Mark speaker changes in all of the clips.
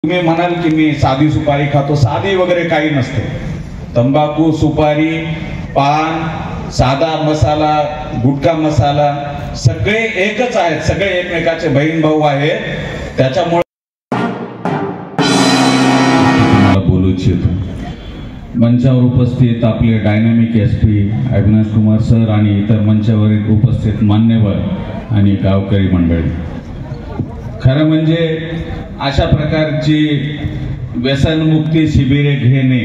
Speaker 1: तुम्ही म्हणाल की मी साधी सुपारी खातो, साधी वगैरे काही नसते। तंबाखू, सुपारी, पान, साधा मसाला, गुटखा मसाला सगळे एकच आहेत, सगळे एकमेकाचे बहीण भाऊ आहेत। त्याच्यामुळे बोलू इच्छितो मंचावर उपस्थित आपले dynamic SP Avinash Kumar sir आणि इतर मंचावर उपस्थित मान्यवर आणि गावकरी मंडळी, खरं म्हणजे अशा प्रकारची व्यसनमुक्ती शिबिरे घेणे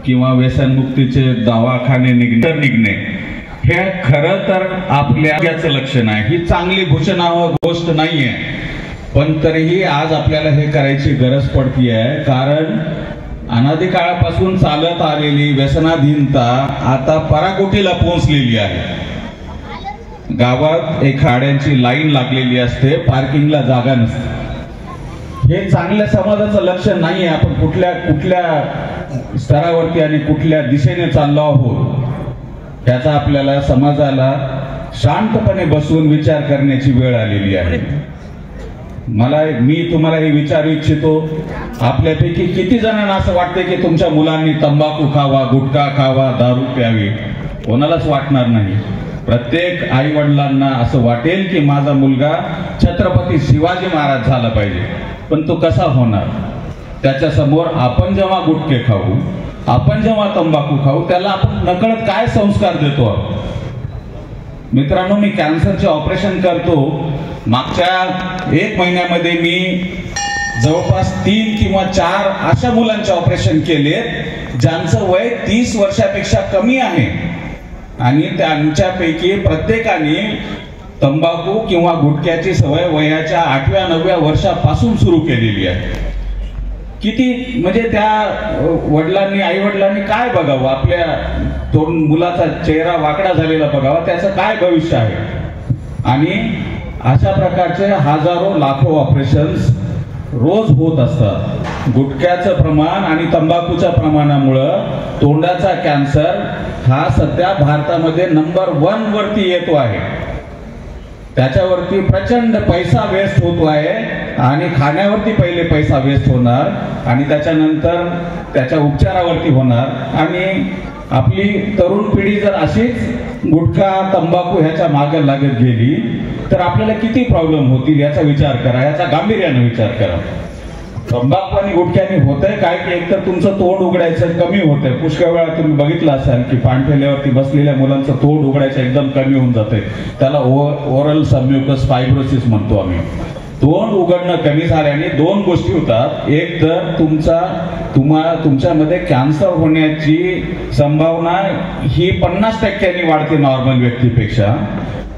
Speaker 1: किंवा व्यसनमुक्तीचे दवाखाने निघणे हे खरं तर आपल्याचं लक्षण आहे। ही चांगली घोषणावह गोष्ट नाहीये, पण तरीही आज आपल्याला हे करायची गरज पडतीये, कारण अनादी काळापासून चालत आलेली व्यसनाधीनता आता पराकोटीला पोहोचलेली आहे। गावात एक गाड्यांची लाईन लागलेली असते, पार्किंगला जागा नसते। हे चांगल्या समाजाचं लक्षण नाहीये। आपण कुठल्या स्तरावरती आणि कुठल्या दिशेने चाललो आहोत याचा आपल्याला समाजाला शांतपणे बसून विचार करण्याची वेळ आलेली आहे। मी तुम्हाला हे विचारू इच्छितो, आपल्यापैकी किती जणांना असं वाटते की तुमच्या मुलांनी तंबाखू खावा, गुटखा खावा, दारू प्यावी? कोणालाच वाटणार नाही। प्रत्येक आई वडिलांना असं वाटेल की माझा मुलगा छत्रपती शिवाजी महाराज झाला पाहिजे, पण तो कसा होणार? त्याच्या समोर आपण जेव्हा गुटखे खाऊ, आपण जेव्हा तंबाखू खाऊ, त्याला आपण नकळत काय संस्कार देतो? मित्रांनो, मी कॅन्सरचे ऑपरेशन करतो। मागच्या 1 महिन्यामध्ये मी जवळपास 3 किंवा 4 अशा मुलांचे ऑपरेशन केले ज्यांचं वय 30 वर्षापेक्षा कमी आहे आणि त्यांच्यापैकी प्रत्येकाने तंबाखू किंवा गुटख्याची सवय वयाच्या 8व्या 9व्या वर्षापासून सुरू केलेली आहे। किती म्हणजे त्या वडिलांनी, आई वडिलांनी काय बघावं? आपल्या मुलाचा चेहरा वाकडा झालेला बघावा, त्याचं काय भविष्य आहे? आणि अशा प्रकारचे हजारो लाखो ऑपरेशन्स रोज होत असतात। गुटख्याचं प्रमाण आणि तंबाखूच्या प्रमाणामुळं तोंडाचा कॅन्सर हा सध्या भारतामध्ये नंबर 1 वरती येतो आहे। त्याच्यावरती प्रचंड पैसा वेस्ट होतो आहे आणि खाण्यावरती पहिले पैसा वेस्ट होणार आणि त्याच्यानंतर त्याच्या उपचारावरती होणार। आणि आपली तरुण पिढी जर अशीच गुटखा, तंबाखू ह्याच्या मागे लागत गेली तर आपल्याला किती प्रॉब्लेम होतील याचा विचार करा, याचा गांभीर्याने विचार करा। तंबाखू आणि गुटख्याने होतंय काय की एकतर तुमचं तोंड उघडायचं कमी होतंय। पुष्कळ वेळा तुम्ही बघितलं असाल की पाणठेल्यावरती बसलेल्या मुलांचं तोंड उघडायचं एकदम कमी होऊन जातंय, त्याला ओरल सबम्युकस फायब्रोसिस म्हणतो आम्ही। तोंड उघडणं कमी झाल्याने 2 गोष्टी होतात, एक तर तुमच्यामध्ये कॅन्सर होण्याची संभावना ही 50% वाढते नॉर्मल व्यक्तीपेक्षा।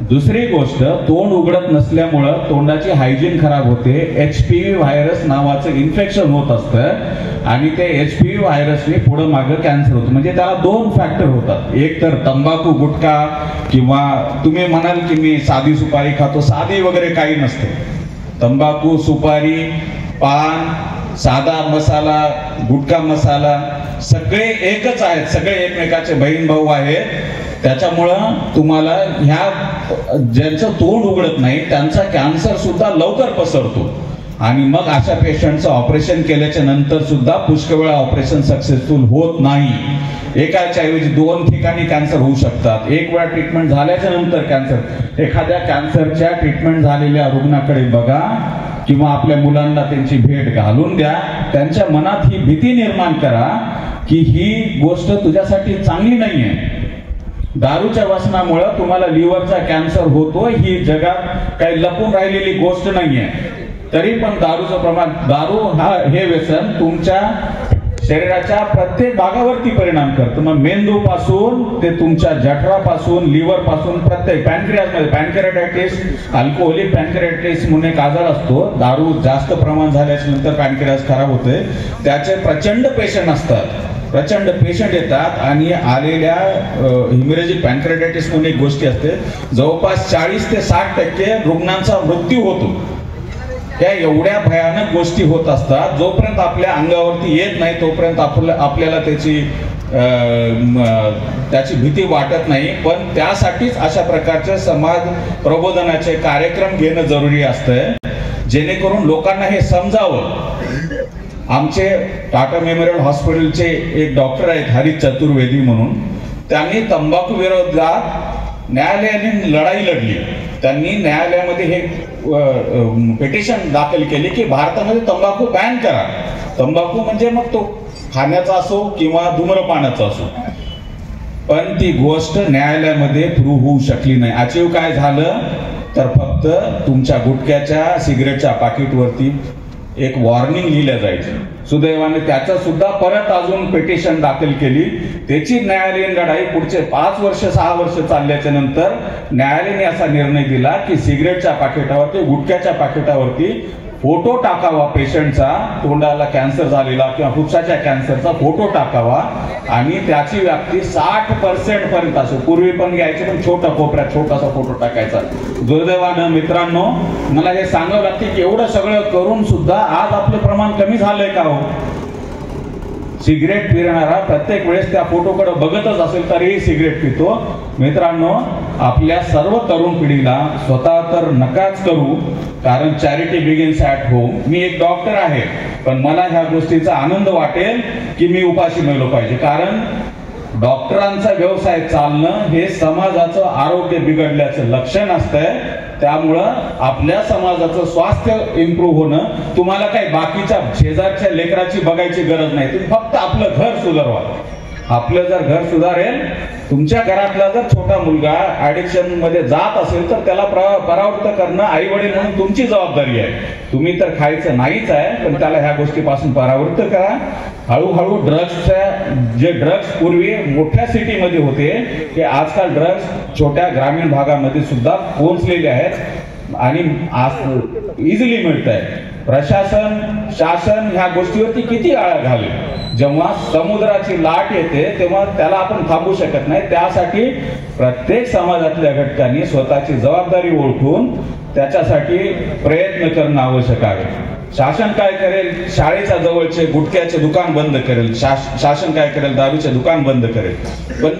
Speaker 1: दुसरी गोष्ट, तोंड उघडत नसल्यामुळं तोंडाची हायजीन खराब होते, HPV व्हायरस नावाचं इन्फेक्शन होत असतं आणि ते HPV व्हायरसने पुढे मागे कॅन्सर होतं। म्हणजे त्याला 2 फॅक्टर होतात, एक तर तंबाखू, गुटखा किंवा तुम्ही म्हणाल की मी साधी सुपारी खातो, साधी वगैरे काही नसते। तंबाखू, सुपारी, पान, साधा मसाला, गुटखा मसाला सगळे एकच आहेत, सगळे एकमेकाचे बहीण भाऊ आहेत। त्याच्यामुळं तुम्हाला ह्या ज्यांचं तोंड उघडत नाही त्यांचा कॅन्सर सुद्धा लवकर पसरतो आणि मग अशा पेशंटचं ऑपरेशन केल्याच्या नंतर सुद्धा पुष्कळ वेळा ऑपरेशन सक्सेसफुल होत नाही। एकाच्या ऐवजी 2 ठिकाणी कॅन्सर होऊ शकतात। एक वेळा ट्रीटमेंट झाल्याच्या नंतर कॅन्सर, एखाद्या कॅन्सरच्या ट्रीटमेंट झालेल्या रुग्णाकडे बघा किंवा आपल्या मुलांना त्यांची भेट घालून द्या, त्यांच्या मनात ही भीती निर्माण करा की ही गोष्ट तुझ्यासाठी चांगली नाहीये। दारूच्या व्यसनामुळे तुम्हाला लिव्हरचा कॅन्सर होतो, ही जगात काही लपून राहिलेली गोष्ट नाहीये। तरी पण दारूचं प्रमाण, हे व्यसन तुमच्या शरीराच्या प्रत्येक भागावरती परिणाम करतं। मग मेंदू पासून ते तुमच्या जठरापासून, लिव्हर पासून प्रत्येक पॅनक्रियासमध्ये पॅनक्रियाटायटिस, अल्कोहोलिक पॅनक्रियाटायटिस म्हणून एक आजार असतो। दारू जास्त प्रमाण झाल्याच्या नंतर पॅनक्रियास खराब होते, त्याचे प्रचंड पेशंट असतात, प्रचंड पेशंट येतात आणि आलेल्या हिमोरेजिक पॅनक्रियाटायटिस म्हणून एक गोष्टी असते, जवळपास 40 ते 60% रुग्णांचा मृत्यू होतो। त्या एवढ्या भयानक गोष्टी होत असतात, जोपर्यंत आपल्या अंगावरती येत नाही तोपर्यंत आपल्याला त्याची भीती वाटत नाही। पण त्यासाठीच अशा प्रकारचे समाज प्रबोधनाचे कार्यक्रम घेणं जरुरी असतं, जेणेकरून लोकांना हे समजावं आमचे टाटा मेमोरियल हॉस्पिटलचे एक डॉक्टर आहेत हरीश चतुर्वेदी म्हणून, त्यांनी तंबाखू विरोधात न्यायालयाने लढाई लढली. त्यांनी न्यायालयामध्ये हे पिटिशन दाखल केली की भारतामध्ये तंबाखू बॅन करा. तंबाखू म्हणजे मग तो खाण्याचा असो किंवा धूम्रपानाचा असो. पण ती गोष्ट न्यायालयामध्ये प्रूव्ह होऊ शकली नाही. अचीव काय झालं तर फक्त तुमच्या गुटख्याच्या सिगरेटच्या पाकिटवरती एक वॉर्निंग लिहिल्या जायची. सुदैवाने त्याचं सुद्धा परत अजून पिटिशन दाखल केली. त्याची न्यायालयीन लढाई पुढचे 5 वर्ष 6 वर्ष चालल्याच्या नंतर न्यायालयाने असा निर्णय दिला की सिगरेटच्या पाकिटावरती गुटख्याच्या पाकिटावरती फोटो टाकावा, पेशंटचा तोंडाला कॅन्सर झालेला किंवा फुफ्साच्या कॅन्सरचा फोटो टाकावा आणि त्याची व्याप्ती 60% पर्यंत असो. पूर्वी पण घ्यायचे पण छोटा कोपऱ्यात छोटासा फोटो टाकायचा. दुर्दैवानं मित्रांनो मला हे सांगावं लागते की एवढं सगळं करून सुद्धा आज आपलं प्रमाण कमी झालंय का हो? सिगरेट पिणारा प्रत्येक वेळेस त्या फोटोकडे बघतच असेल तरीही सिगरेट पितो. मित्रांनो आपल्या सर्व तरुण पिढीला स्वतः तर नकाच करू, कारण चॅरिटी बिगिन्स ॲट होम. मी एक डॉक्टर आहे पण मला ह्या गोष्टीचा आनंद वाटेल की मी उपाशी मेलो पाहिजे, कारण डॉक्टरांचा व्यवसाय चालणं हे समाजाचं आरोग्य बिघडल्याचं लक्षण असतंय. त्यामुळं आपल्या समाजाचं स्वास्थ्य इम्प्रूव्ह होणं तुम्हाला काही बाकीच्या शेजारच्या लेकराची बघायची गरज नाही. तुम्ही फक्त आपलं घर सुधारवा. आपलं जर घर सुधारेल, तुमच्या घरातला जर छोटा मुलगा ऍडिक्शन मध्ये जात असेल तर त्याला परावृत्त करणं आई वडील म्हणून तुमची जबाबदारी आहे. तुम्ही तर खायचं नाहीच आहे पण त्याला ह्या गोष्टीपासून परावृत्त करा. हळूहळू जे ड्रग्स पूर्वी मोठ्या सिटीमध्ये होते ते आजकाल ड्रग्स छोट्या ग्रामीण भागामध्ये सुद्धा पोहोचलेले आहेत आणि इझिली मिळत आहे. प्रशासन शासन ह्या गोष्टीवरती किती आळा घालेल? जेव्हा समुद्राची लाट येते तेव्हा त्याला आपण थांबवू शकत नाही. त्यासाठी प्रत्येक समाजातल्या घटकांनी स्वतःची जबाबदारी ओळखून त्याच्यासाठी प्रयत्न करणं आवश्यक आहे. शासन काय करेल? शाळेच्या जवळचे गुटख्याचे दुकान बंद करेल. शासन काय करेल? दारूचे दुकान बंद करेल. पण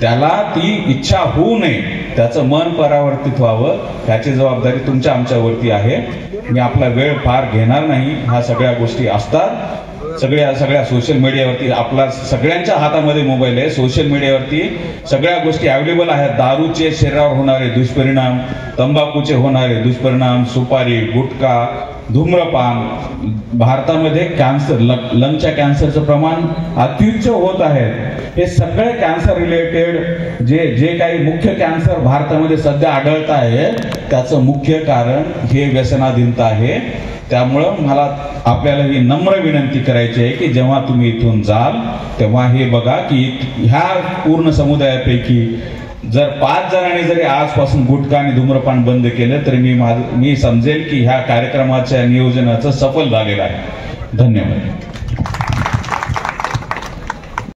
Speaker 1: त्याला ती इच्छा होऊ नये, त्याचं मन परावर्तित व्हावं, ह्याची जबाबदारी तुमच्या आमच्यावरती आहे. मी आपला वेळ फार घेणार नाही. ह्या सगळ्या गोष्टी असतात. सगळ्या सोशल मीडियावरती आपला सगळ्यांच्या हातामध्ये मोबाईल आहे. सोशल मीडियावरती सगळ्या गोष्टी अवेलेबल आहेत. दारूचे शरीरावर होणारे दुष्परिणाम, तंबाखूचे होणारे दुष्परिणाम, सुपारी, गुटखा, धूम्रपान. भारतामध्ये कॅन्सर, लंगच्या कॅन्सरचं प्रमाण अत्युच्च होत आहे. हे सगळे कॅन्सर रिलेटेड जे काही मुख्य कॅन्सर भारतामध्ये सध्या आढळत आहे त्याचं मुख्य कारण हे व्यसनाधीनता आहे. त्यामुळं मला आपल्याला ही नम्र विनंती करायची आहे की जेव्हा तुम्ही इथून जाल तेव्हा हे बघा की ह्या पूर्ण समुदायापैकी जर 5 जणांनी जरी आजपासून गुटखा आणि धूम्रपान बंद केलं तरी मी समजेल की ह्या कार्यक्रमाच्या नियोजनाचं सफल झालेलं आहे. धन्यवाद.